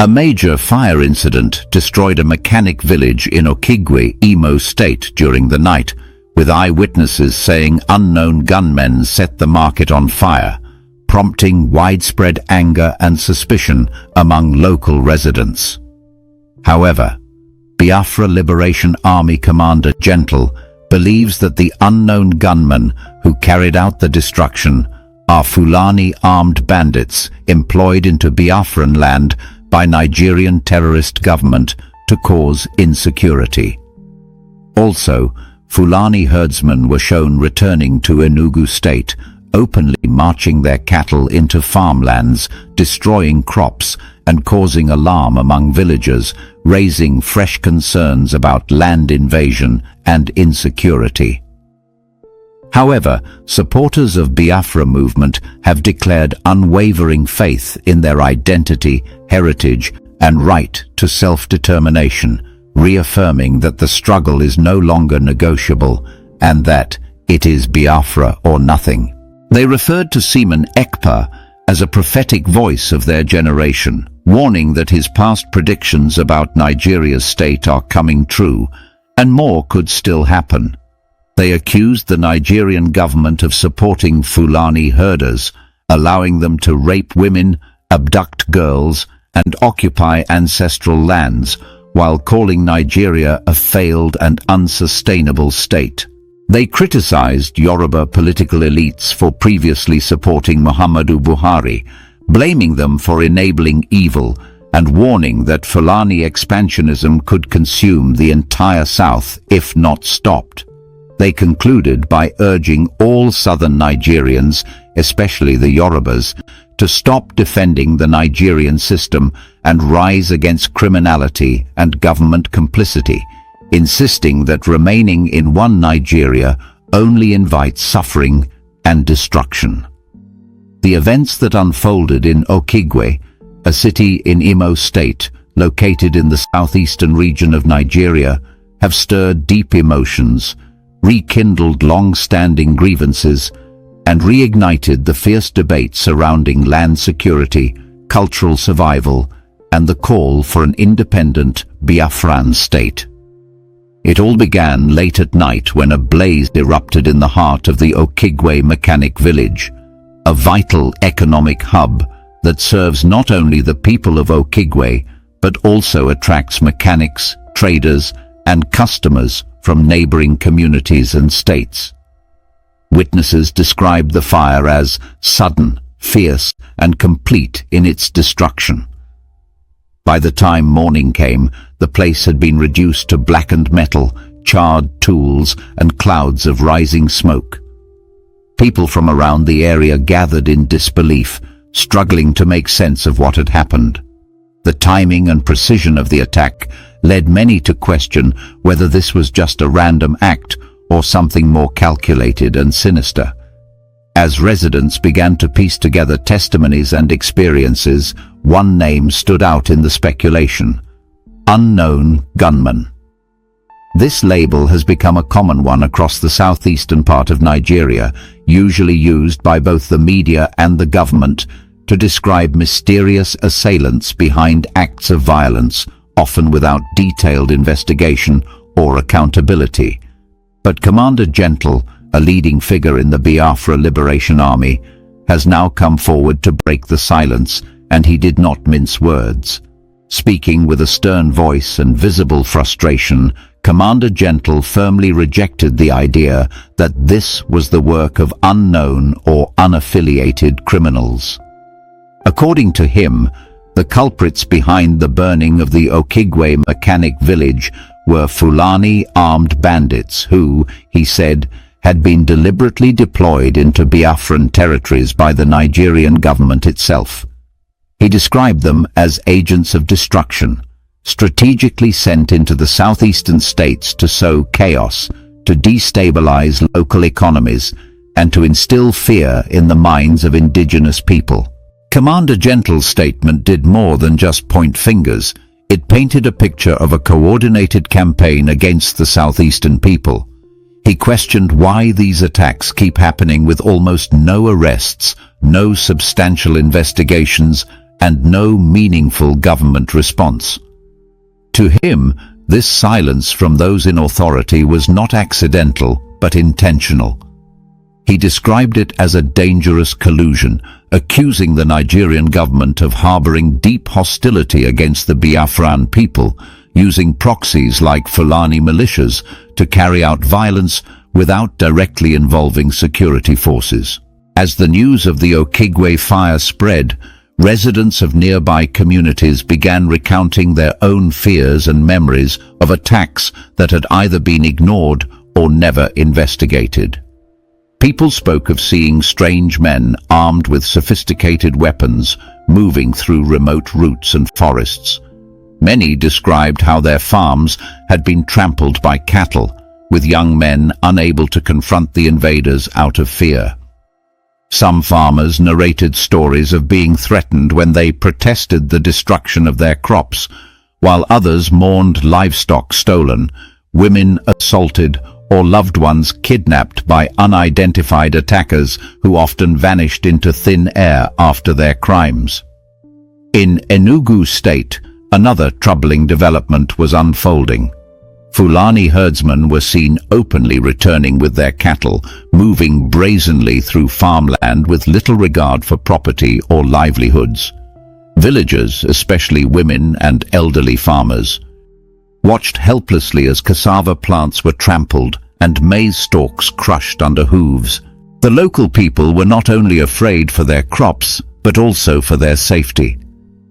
A major fire incident destroyed a mechanic village in Okigwe, Imo State during the night, with eyewitnesses saying unknown gunmen set the market on fire, prompting widespread anger and suspicion among local residents. However, Biafra Liberation Army Commander Gentle believes that the unknown gunmen who carried out the destruction are Fulani armed bandits employed into Biafraland by Nigerian terrorist government to cause insecurity. Also, Fulani herdsmen were shown returning to Enugu State, openly marching their cattle into farmlands, destroying crops and causing alarm among villagers, raising fresh concerns about land invasion and insecurity. However, supporters of Biafra movement have declared unwavering faith in their identity, heritage, and right to self-determination, reaffirming that the struggle is no longer negotiable and that it is Biafra or nothing. They referred to Seaman Ekpa as a prophetic voice of their generation, warning that his past predictions about Nigeria's state are coming true, and more could still happen. They accused the Nigerian government of supporting Fulani herders, allowing them to rape women, abduct girls, and occupy ancestral lands, while calling Nigeria a failed and unsustainable state. They criticized Yoruba political elites for previously supporting Muhammadu Buhari, blaming them for enabling evil and warning that Fulani expansionism could consume the entire South if not stopped. They concluded by urging all southern Nigerians, especially the Yorubas, to stop defending the Nigerian system and rise against criminality and government complicity, insisting that remaining in one Nigeria only invites suffering and destruction. The events that unfolded in Okigwe, a city in Imo State located in the southeastern region of Nigeria, have stirred deep emotions, rekindled long-standing grievances, and reignited the fierce debate surrounding land security, cultural survival, and the call for an independent Biafran state. It all began late at night when a blaze erupted in the heart of the Okigwe mechanic village, a vital economic hub that serves not only the people of Okigwe, but also attracts mechanics, traders, and customers from neighboring communities and states. Witnesses described the fire as sudden, fierce, and complete in its destruction. By the time morning came, the place had been reduced to blackened metal, charred tools, and clouds of rising smoke. People from around the area gathered in disbelief, struggling to make sense of what had happened. The timing and precision of the attack led many to question whether this was just a random act or something more calculated and sinister. As residents began to piece together testimonies and experiences, one name stood out in the speculation: unknown gunman. This label has become a common one across the southeastern part of Nigeria, usually used by both the media and the government to describe mysterious assailants behind acts of violence, often without detailed investigation or accountability. But Commander Gentle, a leading figure in the Biafra Liberation Army, has now come forward to break the silence, and he did not mince words. Speaking with a stern voice and visible frustration, Commander Gentle firmly rejected the idea that this was the work of unknown or unaffiliated criminals. According to him, the culprits behind the burning of the Okigwe mechanic village were Fulani armed bandits who, he said, had been deliberately deployed into Biafran territories by the Nigerian government itself. He described them as agents of destruction, strategically sent into the southeastern states to sow chaos, to destabilize local economies, and to instill fear in the minds of indigenous people. Commander Gentle's statement did more than just point fingers. It painted a picture of a coordinated campaign against the southeastern people. He questioned why these attacks keep happening with almost no arrests, no substantial investigations, and no meaningful government response. To him, this silence from those in authority was not accidental, but intentional. He described it as a dangerous collusion, accusing the Nigerian government of harboring deep hostility against the Biafran people, using proxies like Fulani militias to carry out violence without directly involving security forces. As the news of the Okigwe fire spread, residents of nearby communities began recounting their own fears and memories of attacks that had either been ignored or never investigated. People spoke of seeing strange men armed with sophisticated weapons moving through remote routes and forests. Many described how their farms had been trampled by cattle, with young men unable to confront the invaders out of fear. Some farmers narrated stories of being threatened when they protested the destruction of their crops, while others mourned livestock stolen, women assaulted, or loved ones kidnapped by unidentified attackers who often vanished into thin air after their crimes. In Enugu State, another troubling development was unfolding. Fulani herdsmen were seen openly returning with their cattle, moving brazenly through farmland with little regard for property or livelihoods. Villagers, especially women and elderly farmers, watched helplessly as cassava plants were trampled and maize stalks crushed under hooves. The local people were not only afraid for their crops, but also for their safety.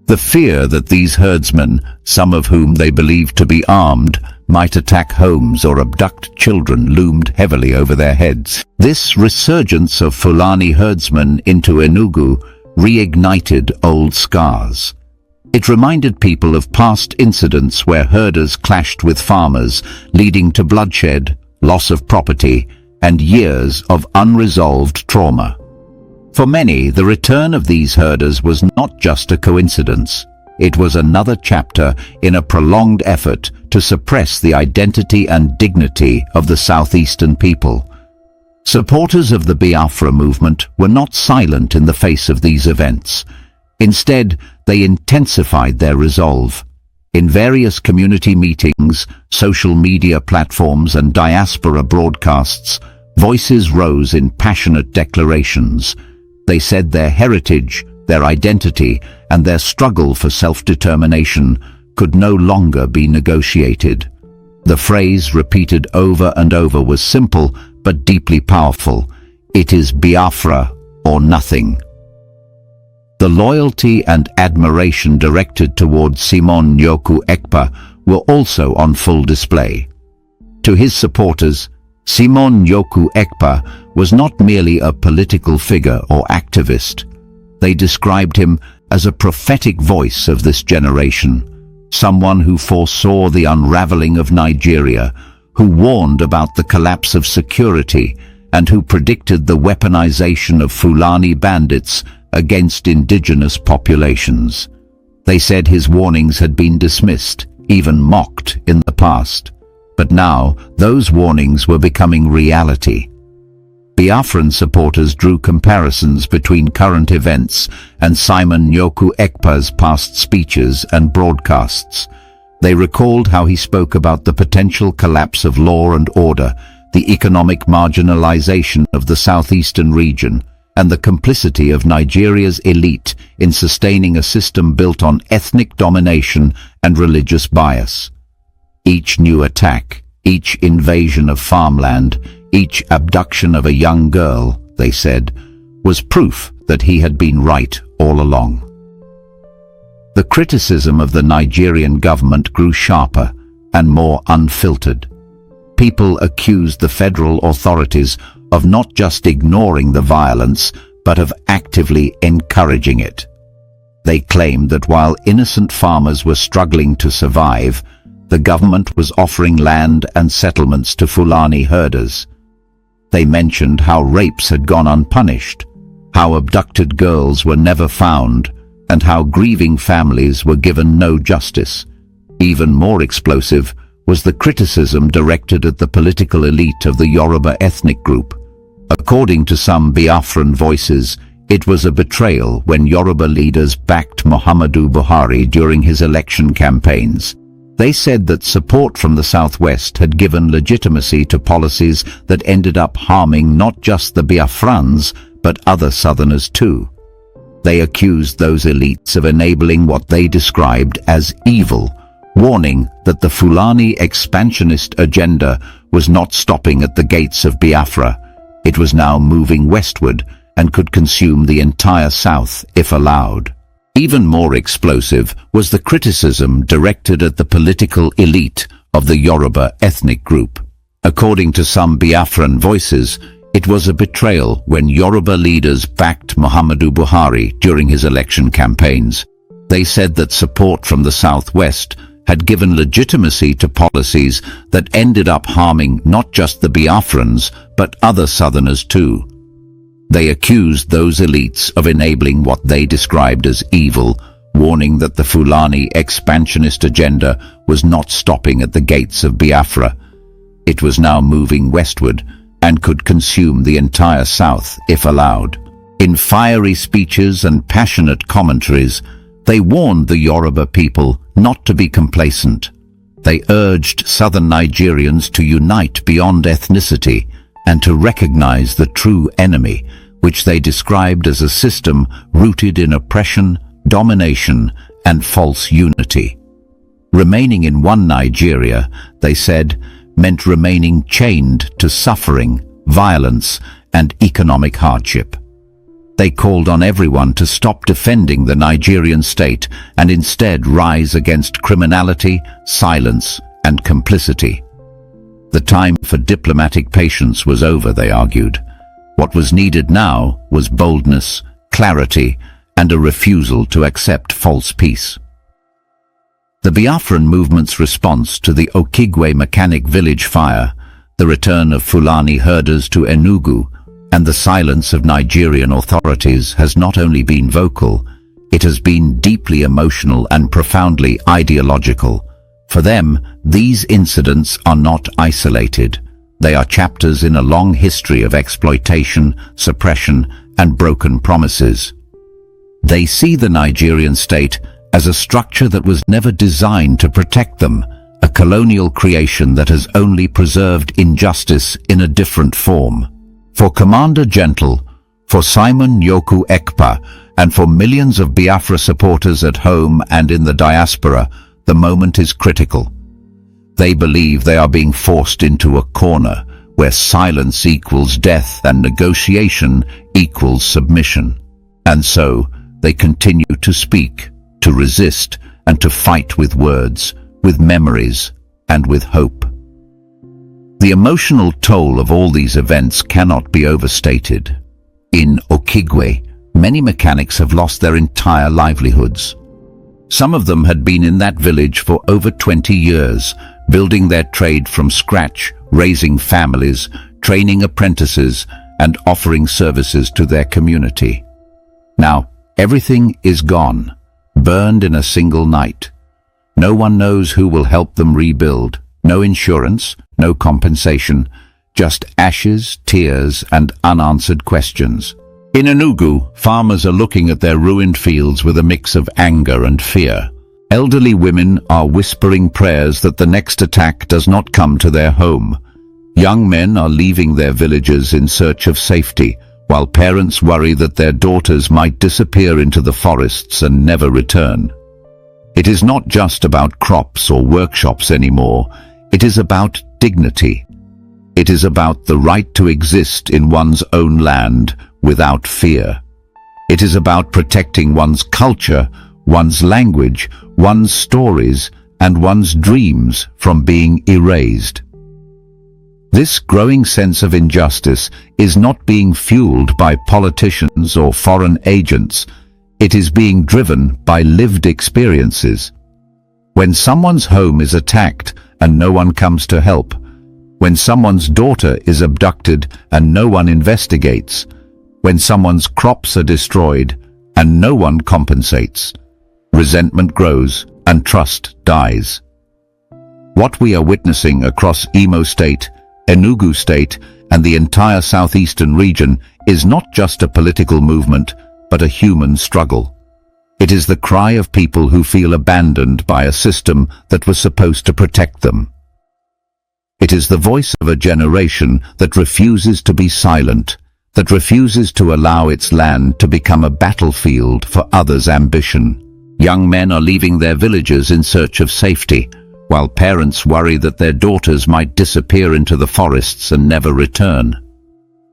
The fear that these herdsmen, some of whom they believed to be armed, might attack homes or abduct children loomed heavily over their heads. This resurgence of Fulani herdsmen into Enugu reignited old scars. It reminded people of past incidents where herders clashed with farmers, leading to bloodshed, loss of property, and years of unresolved trauma. For many, the return of these herders was not just a coincidence. It was another chapter in a prolonged effort to suppress the identity and dignity of the southeastern people. Supporters of the Biafra movement were not silent in the face of these events. Instead, they intensified their resolve. In various community meetings, social media platforms, and diaspora broadcasts, voices rose in passionate declarations. They said their heritage, their identity, and their struggle for self-determination could no longer be negotiated. The phrase repeated over and over was simple but deeply powerful. It is Biafra or nothing. The loyalty and admiration directed towards Simon Nyoku Ekpa were also on full display. To his supporters, Simon Nyoku Ekpa was not merely a political figure or activist. They described him as a prophetic voice of this generation, someone who foresaw the unraveling of Nigeria, who warned about the collapse of security, and who predicted the weaponization of Fulani Bandits against indigenous populations. They said his warnings had been dismissed, even mocked in the past. But now, those warnings were becoming reality. Biafran supporters drew comparisons between current events and Simon Nyoku Ekpa's past speeches and broadcasts. They recalled how he spoke about the potential collapse of law and order, the economic marginalization of the southeastern region, and the complicity of Nigeria's elite in sustaining a system built on ethnic domination and religious bias. Each new attack, each invasion of farmland, each abduction of a young girl, they said, was proof that he had been right all along. The criticism of the Nigerian government grew sharper and more unfiltered. People accused the federal authorities of not just ignoring the violence, but of actively encouraging it. They claimed that while innocent farmers were struggling to survive, the government was offering land and settlements to Fulani herders. They mentioned how rapes had gone unpunished, how abducted girls were never found, and how grieving families were given no justice. Even more explosive was the criticism directed at the political elite of the Yoruba ethnic group. According to some Biafran voices, It was a betrayal when Yoruba leaders backed Muhammadu Buhari during his election campaigns. They said that support from the Southwest had given legitimacy to policies that ended up harming not just the Biafrans, but other Southerners too. They accused those elites of enabling what they described as evil, warning that the Fulani expansionist agenda was not stopping at the gates of Biafra. It was now moving westward and could consume the entire South if allowed. Even more explosive was the criticism directed at the political elite of the Yoruba ethnic group. According to some Biafran voices, it was a betrayal when Yoruba leaders backed Muhammadu Buhari during his election campaigns. They said that support from the Southwest had given legitimacy to policies that ended up harming not just the Biafrans, but other Southerners too. They accused those elites of enabling what they described as evil, warning that the Fulani expansionist agenda was not stopping at the gates of Biafra. It was now moving westward and could consume the entire South if allowed. In fiery speeches and passionate commentaries, they warned the Yoruba people not to be complacent. They urged Southern Nigerians to unite beyond ethnicity and to recognize the true enemy, which they described as a system rooted in oppression, domination, and false unity. Remaining in one Nigeria, they said, meant remaining chained to suffering, violence, and economic hardship. They called on everyone to stop defending the Nigerian state and instead rise against criminality, silence, and complicity. The time for diplomatic patience was over, they argued. What was needed now was boldness, clarity, and a refusal to accept false peace. The Biafran movement's response to the Okigwe mechanic village fire, the return of Fulani herders to Enugu, and the silence of Nigerian authorities has not only been vocal, it has been deeply emotional and profoundly ideological. For them, these incidents are not isolated. They are chapters in a long history of exploitation, suppression, and broken promises. They see the Nigerian state as a structure that was never designed to protect them, a colonial creation that has only preserved injustice in a different form. For Commander Gentle, for Simon Nyoku Ekpa, and for millions of Biafra supporters at home and in the diaspora, the moment is critical. They believe they are being forced into a corner where silence equals death and negotiation equals submission. And so, they continue to speak, to resist, and to fight with words, with memories, and with hope. The emotional toll of all these events cannot be overstated. In Okigwe, many mechanics have lost their entire livelihoods. Some of them had been in that village for over 20 years, building their trade from scratch, raising families, training apprentices, and offering services to their community. Now, everything is gone, burned in a single night. No one knows who will help them rebuild. No insurance, no compensation, just ashes, tears, and unanswered questions. In Enugu, farmers are looking at their ruined fields with a mix of anger and fear. Elderly women are whispering prayers that the next attack does not come to their home. Young men are leaving their villages in search of safety, while parents worry that their daughters might disappear into the forests and never return. It is not just about crops or workshops anymore. It is about dignity. It is about the right to exist in one's own land without fear. It is about protecting one's culture, one's language, one's stories, and one's dreams from being erased. This growing sense of injustice is not being fueled by politicians or foreign agents. It is being driven by lived experiences. When someone's home is attacked and no one comes to help, when someone's daughter is abducted and no one investigates, when someone's crops are destroyed and no one compensates, resentment grows and trust dies. What we are witnessing across Imo State, Enugu State, and the entire southeastern region is not just a political movement, but a human struggle. It is the cry of people who feel abandoned by a system that was supposed to protect them. It is the voice of a generation that refuses to be silent, that refuses to allow its land to become a battlefield for others' ambition. Young men are leaving their villages in search of safety, while parents worry that their daughters might disappear into the forests and never return.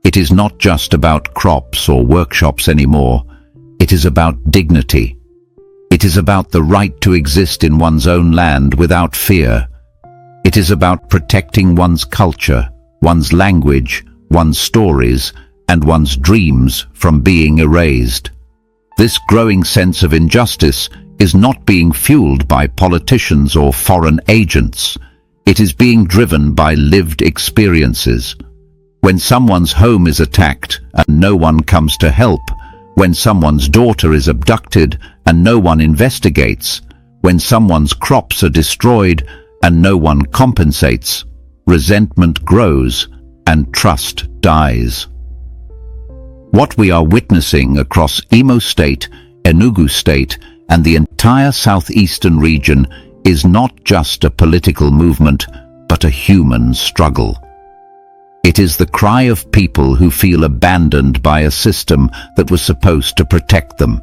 It is not just about crops or workshops anymore. It is about dignity. It is about the right to exist in one's own land without fear. It is about protecting one's culture, one's language, one's stories, and one's dreams from being erased. This growing sense of injustice is not being fueled by politicians or foreign agents. It is being driven by lived experiences. When someone's home is attacked and no one comes to help, when someone's daughter is abducted and no one investigates, when someone's crops are destroyed and no one compensates, resentment grows and trust dies. What we are witnessing across Imo State, Enugu State, and the entire southeastern region is not just a political movement, but a human struggle. It is the cry of people who feel abandoned by a system that was supposed to protect them.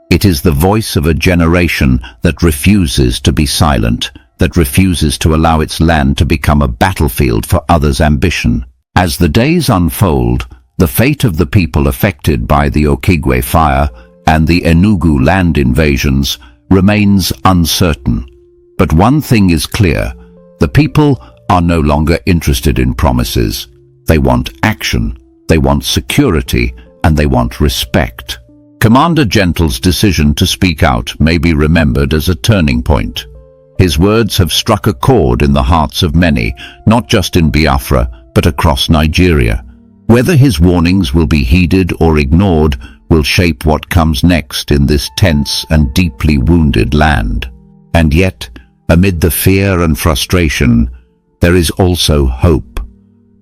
It is the voice of a generation that refuses to be silent, that refuses to allow its land to become a battlefield for others' ambition. As the days unfold, the fate of the people affected by the Okigwe fire and the Enugu land invasions remains uncertain. But one thing is clear: the people are no longer interested in promises. They want action, they want security, and they want respect. Commander Gentle's decision to speak out may be remembered as a turning point. His words have struck a chord in the hearts of many, not just in Biafra, but across Nigeria. Whether his warnings will be heeded or ignored will shape what comes next in this tense and deeply wounded land. And yet, amid the fear and frustration, there is also hope.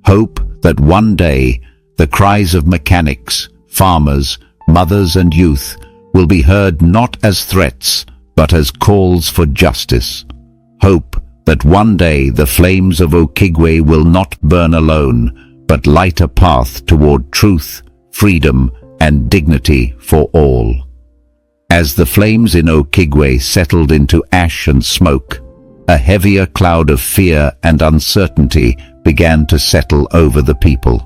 Hope that one day the cries of mechanics, farmers, mothers and youth will be heard not as threats, but as calls for justice. Hope that one day the flames of Okigwe will not burn alone, but light a path toward truth, freedom, and dignity for all. As the flames in Okigwe settled into ash and smoke, a heavier cloud of fear and uncertainty began to settle over the people.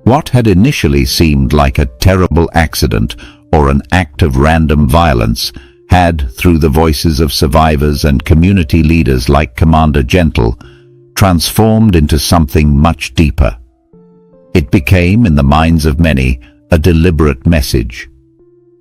What had initially seemed like a terrible accident or an act of random violence had, through the voices of survivors and community leaders like Commander Gentle, transformed into something much deeper. It became, in the minds of many, a deliberate message,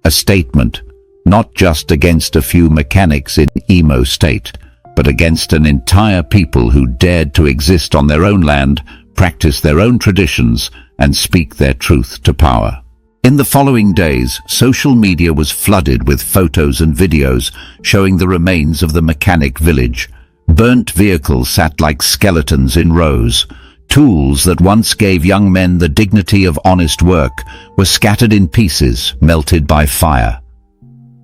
a statement not just against a few mechanics in Imo State, but against an entire people who dared to exist on their own land, practice their own traditions, and speak their truth to power. In the following days, social media was flooded with photos and videos showing the remains of the mechanic village. Burnt vehicles sat like skeletons in rows. Tools that once gave young men the dignity of honest work were scattered in pieces, melted by fire.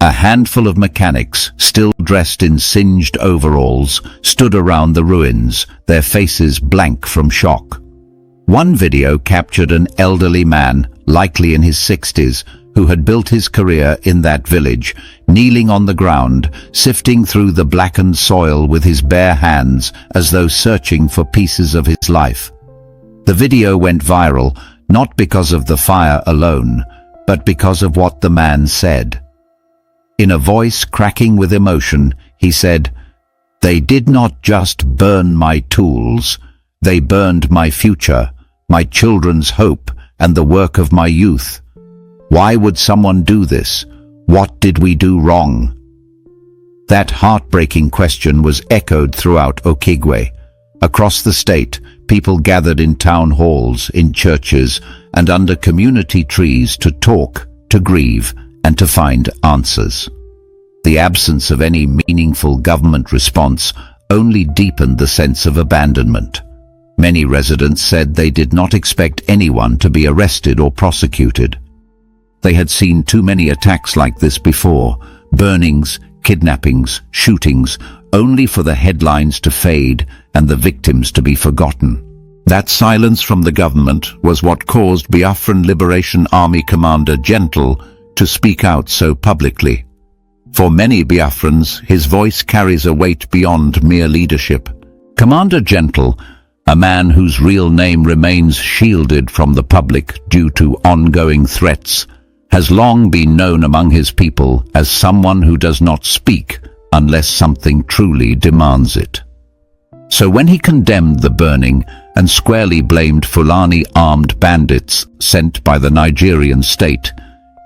A handful of mechanics, still dressed in singed overalls, stood around the ruins, their faces blank from shock. One video captured an elderly man, likely in his 60s, who had built his career in that village, kneeling on the ground, sifting through the blackened soil with his bare hands as though searching for pieces of his life. The video went viral, not because of the fire alone, but because of what the man said. In a voice cracking with emotion, he said, "They did not just burn my tools, they burned my future, my children's hope, and the work of my youth. Why would someone do this? What did we do wrong?" That heartbreaking question was echoed throughout Okigwe. Across the state, people gathered in town halls, in churches, and under community trees to talk, to grieve, and to find answers. The absence of any meaningful government response only deepened the sense of abandonment. Many residents said they did not expect anyone to be arrested or prosecuted. They had seen too many attacks like this before, burnings, kidnappings, shootings, only for the headlines to fade and the victims to be forgotten. That silence from the government was what caused Biafran Liberation Army Commander Gentle to speak out so publicly. For many Biafrans, his voice carries a weight beyond mere leadership. Commander Gentle, a man whose real name remains shielded from the public due to ongoing threats, has long been known among his people as someone who does not speak unless something truly demands it. So when he condemned the burning and squarely blamed Fulani armed bandits sent by the Nigerian state,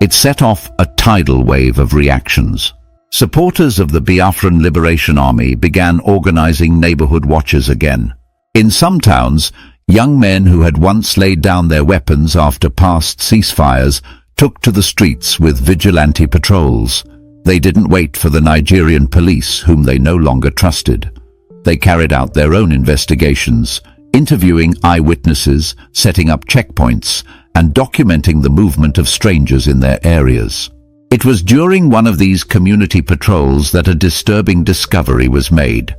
it set off a tidal wave of reactions. Supporters of the Biafran Liberation Army began organizing neighborhood watches again. In some towns, young men who had once laid down their weapons after past ceasefires took to the streets with vigilante patrols. They didn't wait for the Nigerian police, whom they no longer trusted. They carried out their own investigations, interviewing eyewitnesses, setting up checkpoints, and documenting the movement of strangers in their areas. It was during one of these community patrols that a disturbing discovery was made.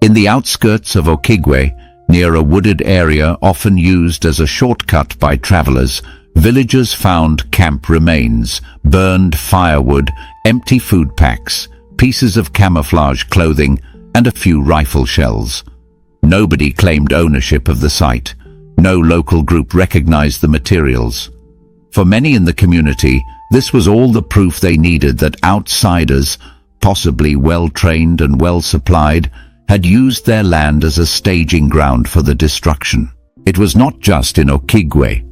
In the outskirts of Okigwe, near a wooded area often used as a shortcut by travelers, villagers found camp remains, burned firewood, empty food packs, pieces of camouflage clothing, and a few rifle shells. Nobody claimed ownership of the site. No local group recognized the materials. For many in the community, this was all the proof they needed that outsiders, possibly well-trained and well-supplied, had used their land as a staging ground for the destruction. It was not just in Okigwe.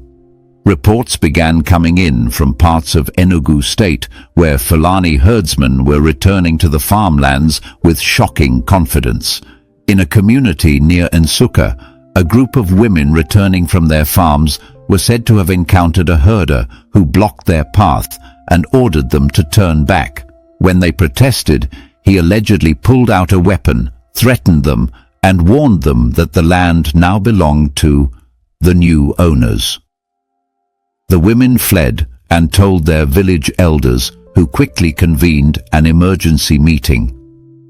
Reports began coming in from parts of Enugu state where Fulani herdsmen were returning to the farmlands with shocking confidence. In a community near Nsukka, a group of women returning from their farms were said to have encountered a herder who blocked their path and ordered them to turn back. When they protested, he allegedly pulled out a weapon, threatened them, and warned them that the land now belonged to the new owners. The women fled and told their village elders, who quickly convened an emergency meeting.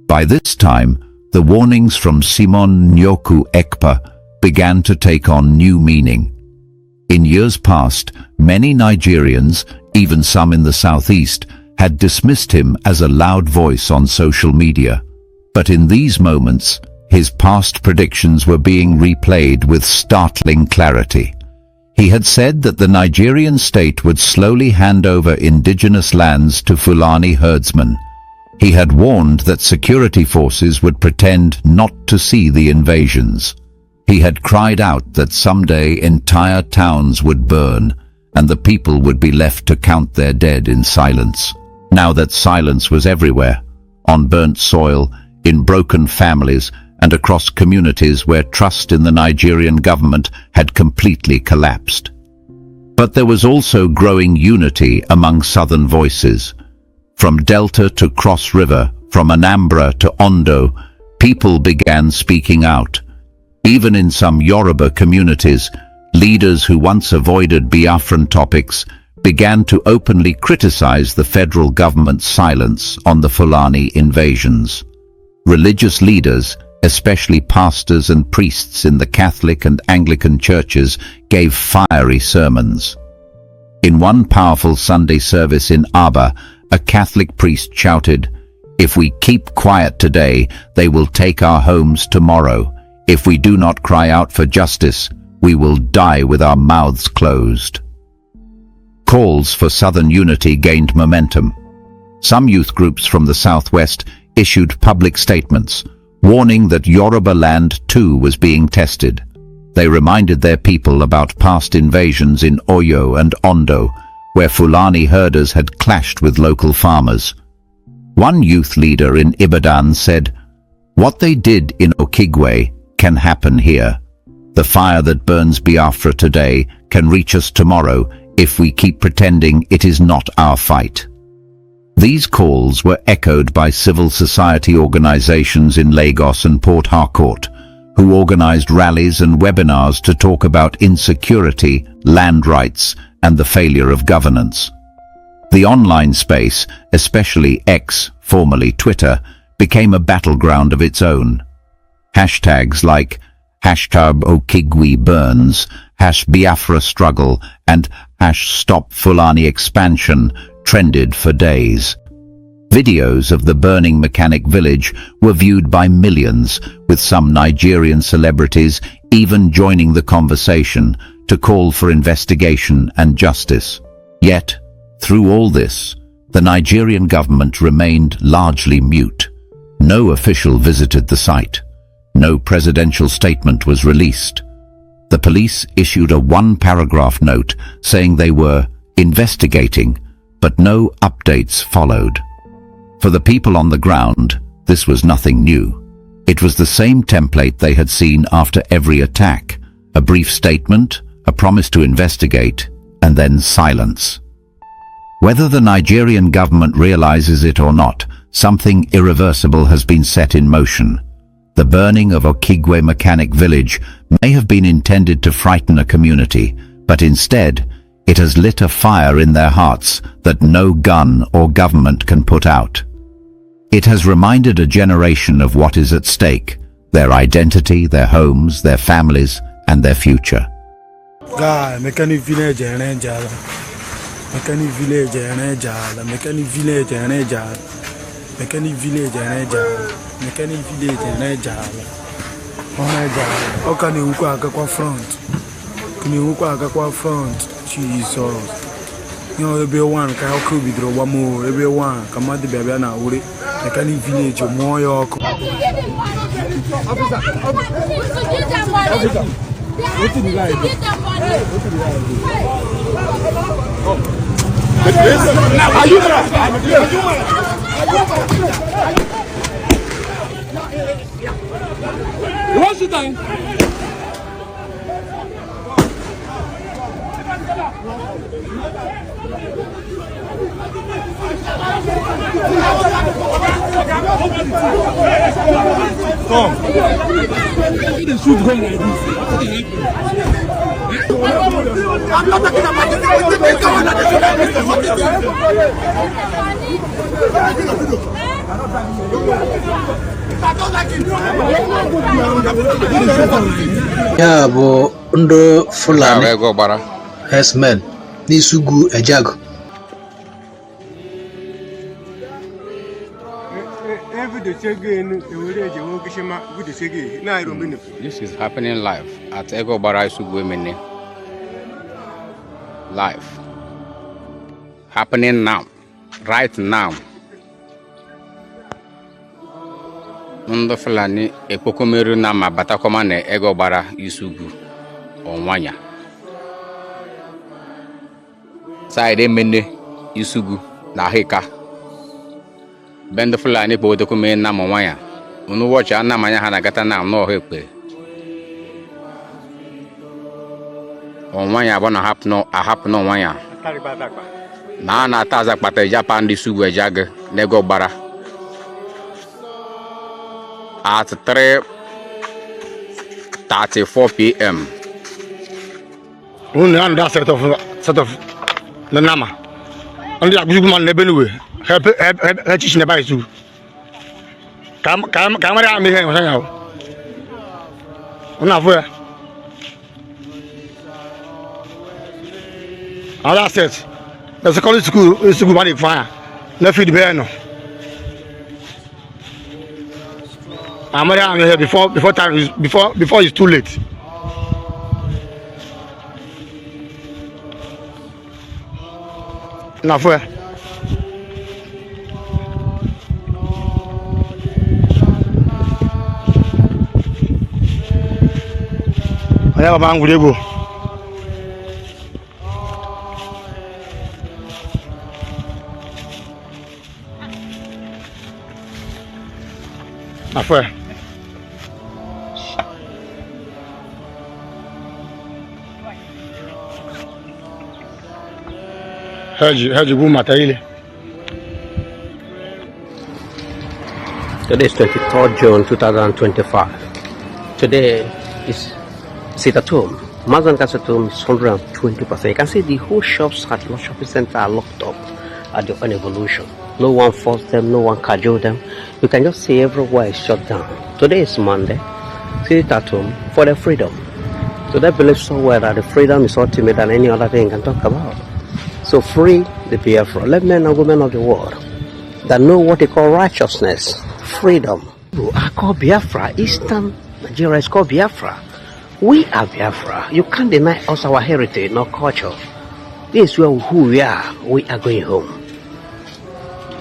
By this time, the warnings from Simon Nyoku Ekpa began to take on new meaning. In years past, many Nigerians, even some in the southeast, had dismissed him as a loud voice on social media. But in these moments, his past predictions were being replayed with startling clarity. He had said that the Nigerian state would slowly hand over indigenous lands to Fulani herdsmen. He had warned that security forces would pretend not to see the invasions. He had cried out that someday entire towns would burn and the people would be left to count their dead in silence. Now that silence was everywhere, on burnt soil, in broken families, and across communities where trust in the Nigerian government had completely collapsed. But there was also growing unity among southern voices. From Delta to Cross River, from Anambra to Ondo, people began speaking out. Even in some Yoruba communities, leaders who once avoided Biafran topics began to openly criticize the federal government's silence on the Fulani invasions. Religious leaders, especially pastors and priests in the Catholic and Anglican churches, gave fiery sermons. In one powerful Sunday service in Aba, a Catholic priest shouted, "If we keep quiet today, they will take our homes tomorrow. If we do not cry out for justice, we will die with our mouths closed." Calls for southern unity gained momentum. Some youth groups from the southwest issued public statements, warning that Yoruba land too was being tested. They reminded their people about past invasions in Oyo and Ondo, where Fulani herders had clashed with local farmers. One youth leader in Ibadan said, "What they did in Okigwe can happen here. The fire that burns Biafra today can reach us tomorrow if we keep pretending it is not our fight." These calls were echoed by civil society organizations in Lagos and Port Harcourt, who organized rallies and webinars to talk about insecurity, land rights, and the failure of governance. The online space, especially X, formerly Twitter, became a battleground of its own. Hashtags like #Okigwe burns, #Biafra struggle, and #Stop Fulani expansion trended for days. Videos of the burning mechanic village were viewed by millions, with some Nigerian celebrities even joining the conversation to call for investigation and justice. Yet, through all this, the Nigerian government remained largely mute. No official visited the site. No presidential statement was released. The police issued a one-paragraph note saying they were investigating, but no updates followed. For the people on the ground, this was nothing new. It was the same template they had seen after every attack: a brief statement, a promise to investigate, and then silence. Whether the Nigerian government realizes it or not, something irreversible has been set in motion. The burning of Okigwe Mechanic Village may have been intended to frighten a community, but instead, it has lit a fire in their hearts that no gun or government can put out. It has reminded a generation of what is at stake: their identity, their homes, their families, and their future. Mechanic village and jala. Mechanic village and jala. Mechanic village and jala. Mechanic village and jala. Mechanic village and jala. Oh jala. Oka ni uko akakwa front. Kuni uko akakwa front. Jesus. No, everyone can also be draw one more. Everyone come out the baby na uri. Mechanic village more yoko. What's the time? Come. The shoot going like this. I'm not talking about Ya bụ ndị Fulani herdsmen n'Isugwu Ejago. This is happening live at Egobara Isugwe Mene. Live. Happening now. Right now. Ndị Fulani ekpokomeru na mabatakoma na Egobara Isugwu onwanya. Side Mene Isugwu na Heka. Bend Fulani Bodokome na Mwanya. Unu watch ana manya hanagata na no hekpe. Onwanya bona happen onwanya. Na taza kpata Japan di Isugwu Ejago na Egobara. At 3:34 p.m. Only on that set of the Nama. Only a good man Nebenue. Help teaching about you. Camera me here. Another set. The secondary school is to go fire. No feed bear no. I'm here before time is before it's too late. Enough where? I have a man with you. Enough where? Today is 23rd June 2025. Today is sit at home. Amazon can sit at home is 120%. You can see the whole shops at the shopping center are locked up at the evolution. No one forced them, no one cajoled them. You can just see everywhere is shut down. Today is Monday. Sit at home for their freedom. So they believe so well that the freedom is ultimate than any other thing you can talk about. So free the Biafra. Let men and women of the world that know what they call righteousness, freedom. I call Biafra. Eastern Nigeria is called Biafra. We are Biafra. You can't deny us our heritage, nor culture. This is who we are. We are going home.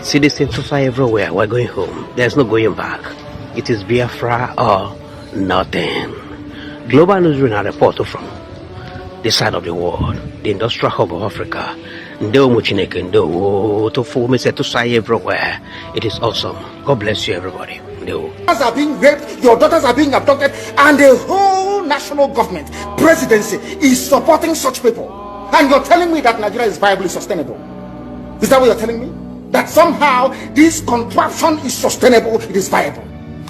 Citizens to fly everywhere. We're going home. There's no going back. It is Biafra or nothing. Global News Arena report from the side of the world, the industrial hub of Africa. Everywhere. It is awesome. God bless you, everybody. Your daughters are being raped, your daughters are being abducted, and the whole national government, presidency, is supporting such people. And you're telling me that Nigeria is viably sustainable? Is that what you're telling me? That somehow this contraption is sustainable, it is viable?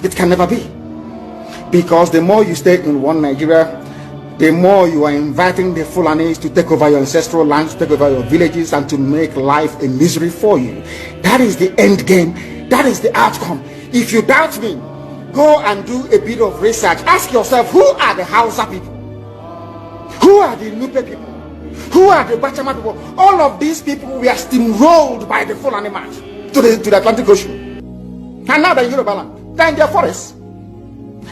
It can never be. Because the more you stay in one Nigeria, the more you are inviting the Fulanis to take over your ancestral lands, to take over your villages, and to make life a misery for you. That is the end game. That is the outcome. If you doubt me, go and do a bit of research. Ask yourself, who are the Hausa people? Who are the Nupe people? Who are the Bachama people? All of these people were steamrolled by the Fulani march to the Atlantic Ocean. And now they're in Yoruba land. They're in their forests.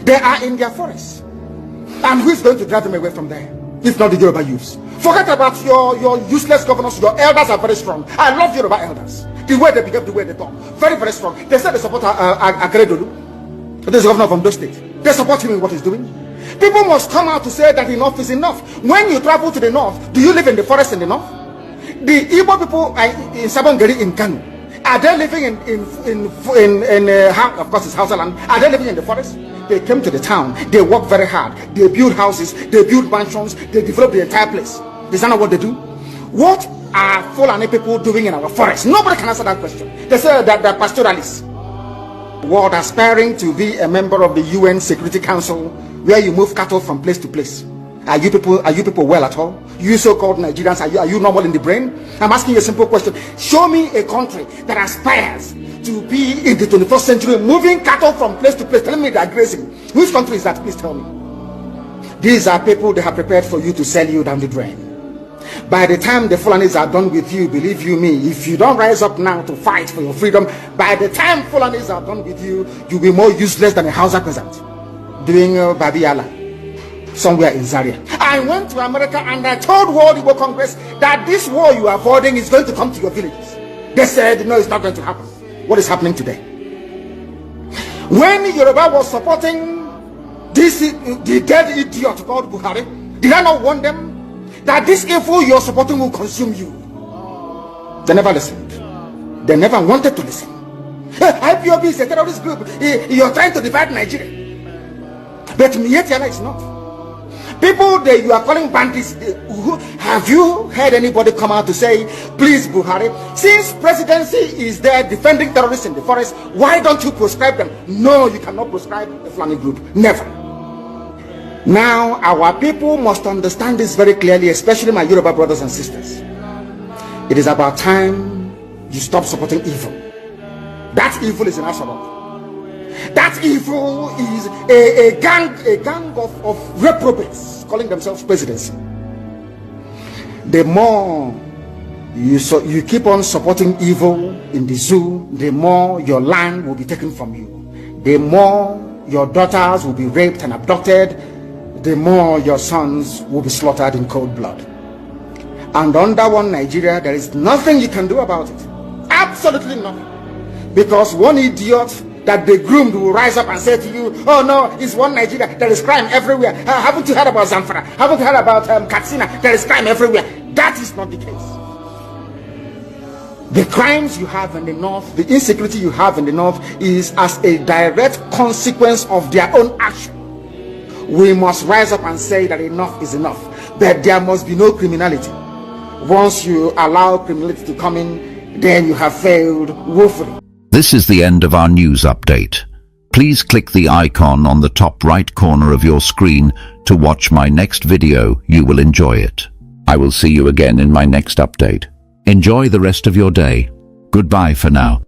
They are in their forests. And who is going to drive them away from there? If not the Yoruba youths. Forget about your useless governors. Your elders are very strong. I love Yoruba elders. The way they behave, the way they talk. Very, very strong. They said they support Akeredolu. This governor from those states. They support him in what he's doing. People must come out to say that enough is enough. When you travel to the north, do you live in the forest in the north? The Igbo people in Sabongeri in Kanu, are they living in of course it's Hausa land, are they living in the forest? They came to the town, they work very hard, they build houses, they build mansions, they develop the entire place. Is that not what they do? What are Fulani people doing in our forest? Nobody can answer that question. They say that they're pastoralists. World aspiring to be a member of the UN Security Council, where you move cattle from place to place. Are you people well at all? You so-called Nigerians, are you normal in the brain? I'm asking you a simple question. Show me a country that aspires to be in the 21st century, moving cattle from place to place, telling me they're grazing. Which country is that? Please tell me. These are people they have prepared for you to sell you down the drain. By the time the Fulanis are done with you, believe you me, if you don't rise up now to fight for your freedom, by the time Fulanis are done with you, you'll be more useless than a Hausa peasant doing Babiala somewhere in Zaria. I went to America and I told World Igbo Congress that this war you are avoiding is going to come to your villages. They said, no, it's not going to happen. What is happening today? When Yoruba was supporting the dead idiot called Buhari, did I not warn them that this evil you're supporting will consume you? They never listened. They never wanted to listen. IPOB is a terrorist group. You're trying to divide Nigeria. But Mietiana is not. People that you are calling bandits, have you heard anybody come out to say, please Buhari, since presidency is there defending terrorists in the forest, why don't you proscribe them? No, you cannot proscribe the Fulani group. Never. Now, our people must understand this very clearly, especially my Yoruba brothers and sisters. It is about time you stop supporting evil. That evil is in Ashabab. That evil is a gang of reprobates calling themselves presidency. The more you keep on supporting evil in the zoo, the more your land will be taken from you. The more your daughters will be raped and abducted, the more your sons will be slaughtered in cold blood. And under one Nigeria, there is nothing you can do about it. Absolutely nothing. Because one idiot that they groomed will rise up and say to you, oh no, it's one Nigeria, there is crime everywhere. Haven't you heard about Zamfara? Haven't you heard about Katsina? There is crime everywhere. That is not the case. The crimes you have in the north, the insecurity you have in the north is as a direct consequence of their own action. We must rise up and say that enough is enough. That there must be no criminality. Once you allow criminality to come in, then you have failed woefully. This is the end of our news update. Please click the icon on the top right corner of your screen to watch my next video. You will enjoy it. I will see you again in my next update. Enjoy the rest of your day. Goodbye for now.